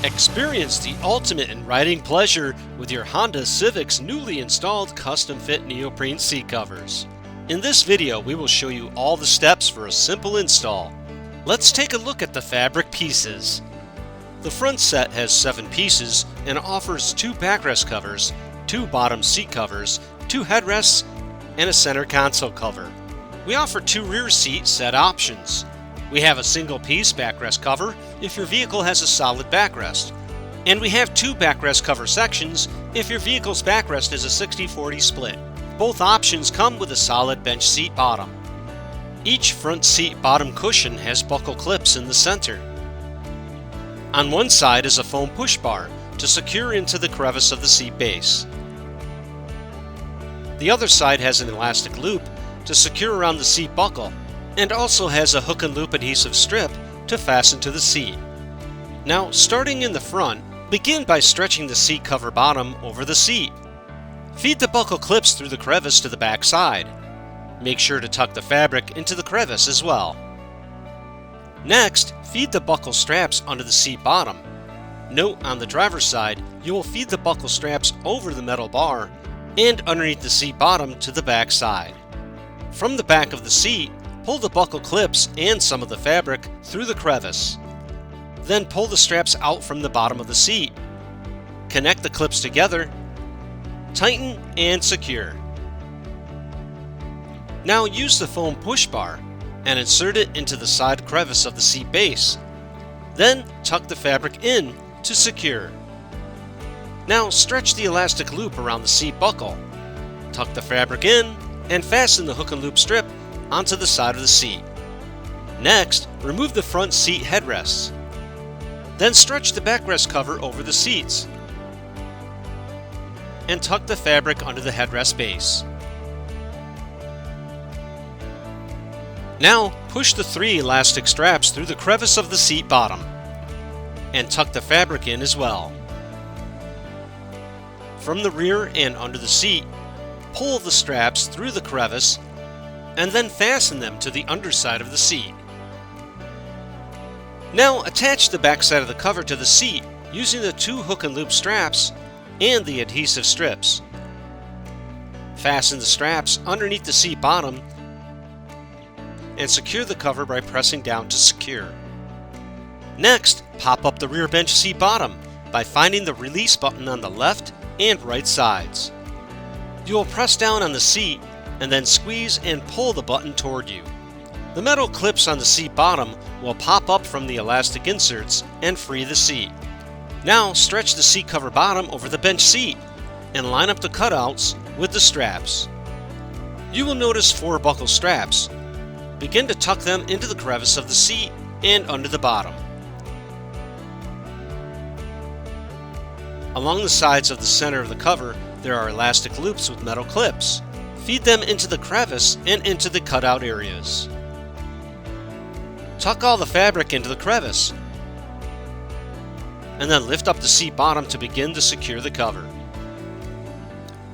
Experience the ultimate in riding pleasure with your Honda Civic's newly installed custom-fit neoprene seat covers. In this video, we will show you all the steps for a simple install. Let's take a look at the fabric pieces. The front set has 7 pieces and offers 2 backrest covers, 2 bottom seat covers, 2 headrests, and a center console cover. We offer 2 rear seat set options. We have a single-piece backrest cover if your vehicle has a solid backrest, and we have 2 backrest cover sections if your vehicle's backrest is a 60-40 split. Both options come with a solid bench seat bottom. Each front seat bottom cushion has buckle clips in the center. On one side is a foam push bar to secure into the crevice of the seat base. The other side has an elastic loop to secure around the seat buckle, and also has a hook and loop adhesive strip to fasten to the seat. Now, starting in the front, begin by stretching the seat cover bottom over the seat. Feed the buckle clips through the crevice to the back side. Make sure to tuck the fabric into the crevice as well. Next, feed the buckle straps under the seat bottom. Note, on the driver's side, you will feed the buckle straps over the metal bar and underneath the seat bottom to the back side. From the back of the seat, pull the buckle clips and some of the fabric through the crevice. Then pull the straps out from the bottom of the seat. Connect the clips together, tighten, and secure. Now use the foam push bar and insert it into the side crevice of the seat base. Then tuck the fabric in to secure. Now stretch the elastic loop around the seat buckle. Tuck the fabric in and fasten the hook and loop strip onto the side of the seat. Next, remove the front seat headrests. Then stretch the backrest cover over the seats and tuck the fabric under the headrest base. Now, push the 3 elastic straps through the crevice of the seat bottom and tuck the fabric in as well. From the rear and under the seat, pull the straps through the crevice and then fasten them to the underside of the seat. Now attach the back side of the cover to the seat using the 2 hook and loop straps and the adhesive strips. Fasten the straps underneath the seat bottom and secure the cover by pressing down to secure. Next, pop up the rear bench seat bottom by finding the release button on the left and right sides. You will press down on the seat and then squeeze and pull the button toward you. The metal clips on the seat bottom will pop up from the elastic inserts and free the seat. Now stretch the seat cover bottom over the bench seat and line up the cutouts with the straps. You will notice 4 buckle straps. Begin to tuck them into the crevice of the seat and under the bottom. Along the sides of the center of the cover, there are elastic loops with metal clips. Feed them into the crevice and into the cutout areas. Tuck all the fabric into the crevice, and then lift up the seat bottom to begin to secure the cover.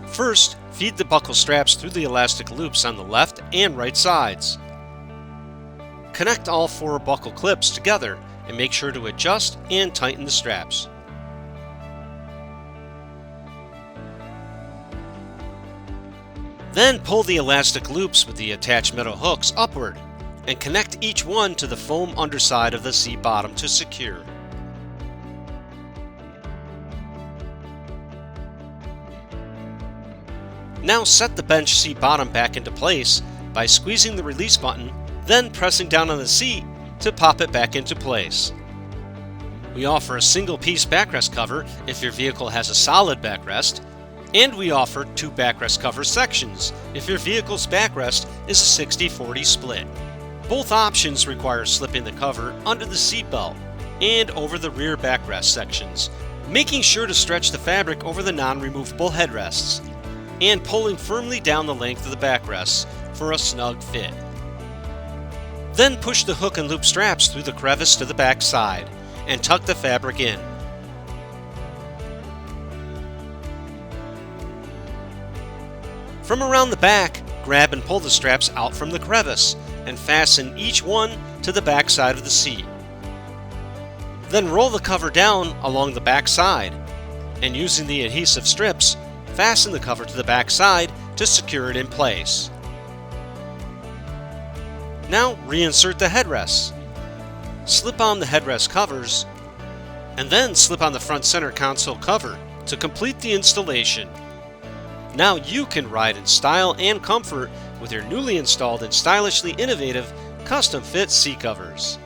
First, feed the buckle straps through the elastic loops on the left and right sides. Connect all 4 buckle clips together and make sure to adjust and tighten the straps. Then pull the elastic loops with the attached metal hooks upward and connect each one to the foam underside of the seat bottom to secure. Now set the bench seat bottom back into place by squeezing the release button, then pressing down on the seat to pop it back into place. We offer a single-piece backrest cover if your vehicle has a solid backrest, and we offer 2 backrest cover sections if your vehicle's backrest is a 60-40 split. Both options require slipping the cover under the seatbelt and over the rear backrest sections, making sure to stretch the fabric over the non-removable headrests, and pulling firmly down the length of the backrests for a snug fit. Then push the hook and loop straps through the crevice to the back side and tuck the fabric in. From around the back, grab and pull the straps out from the crevice and fasten each one to the back side of the seat. Then roll the cover down along the back side, and using the adhesive strips, fasten the cover to the back side to secure it in place. Now reinsert the headrests. Slip on the headrest covers, and then slip on the front center console cover to complete the installation. Now you can ride in style and comfort with your newly installed and stylishly innovative custom fit seat covers.